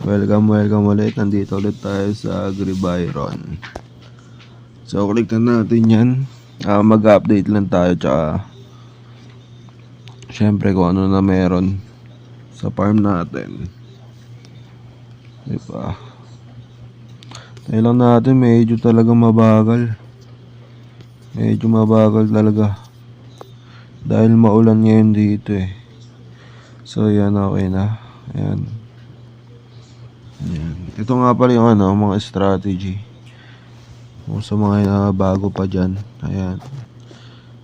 Welcome ulit. Nandito ulit tayo sa Agribyron. So, click na natin yan. Mag-update lang tayo. Tsaka, syempre kung ano na meron sa farm natin. Diba? Tayo lang natin, medyo talaga mabagal. Medyo mabagal talaga. Dahil maulan ngayon dito eh. So, yan, okay na. Ayan. Ayan. Ito nga pala yung mga strategy. Kung sa mga bago pa dyan. Ayan.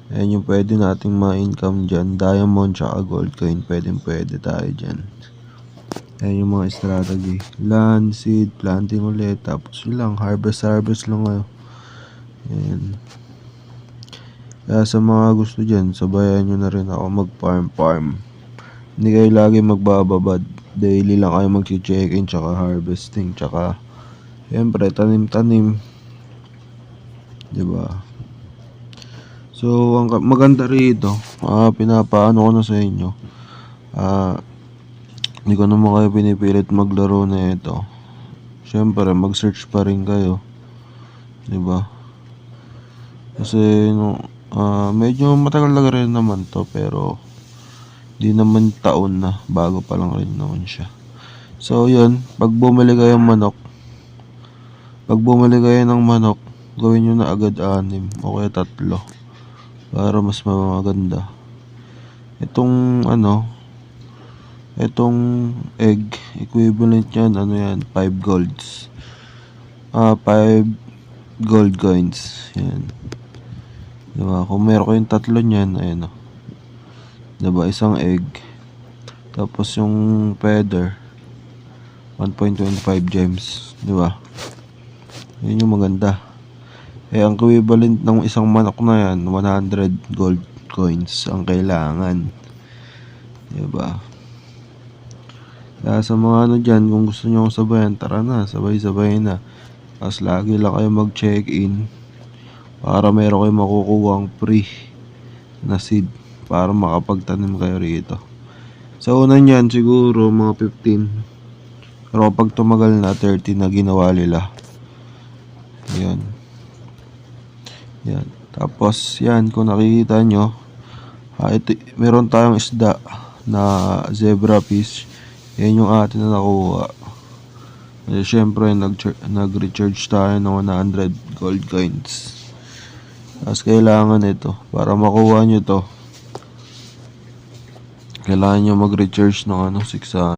Ayan yung pwede nating ma-income dyan. Diamond tsaka gold coin. Pwede tayo dyan. Ayan yung mga strategy. Land, seed, planting ulit. Tapos yun lang. Harvest lang kayo. Ayan. Kaya sa mga gusto dyan, sabayan nyo na rin ako mag-farm. Hindi kayo lagi magbababad. Daily lang kayo mag-check-in tsaka harvesting tsaka siyempre tanim-tanim, diba? So ang maganda rito, pinapaano ko na sa inyo, hindi ko naman kayo pinipilit maglaro na ito. Siyempre mag-search pa rin kayo, diba? Kasi medyo matagal na rin naman to, pero di naman taon na, bago pa lang rin naman siya. So yun, pag bumili kayo ng manok, gawin nyo na agad 6 o kaya 3 para mas maganda. Itong egg, equivalent yan, 5 golds. 5 gold coins. Yan. Diba? Kung meron kayong 3 niyan, ayan o. Diba? Isang egg. Tapos yung feather, 1.25 gems. Diba? Yun yung maganda. Ang equivalent ng isang manok na yan, 100 gold coins ang kailangan. Diba? Kaya sa mga dyan, kung gusto nyo sabayan, tara na, sabay na. Tapos lagi lang kayo mag-check-in para meron kayo makukuha ang free na seed para makapagtanim kayo rito. Sa una niyan siguro mga 15, pero kapag tumagal na 30 na ginawa nila. Yan. Tapos yan, kung nakikita nyo, meron tayong isda na zebra fish. Yan yung atin na nakuha. Siyempre nag-recharge tayo ng 100 gold coins. Tapos kailangan ito, para makuha nyo to, kailangan nyo mag-recharge ng 600.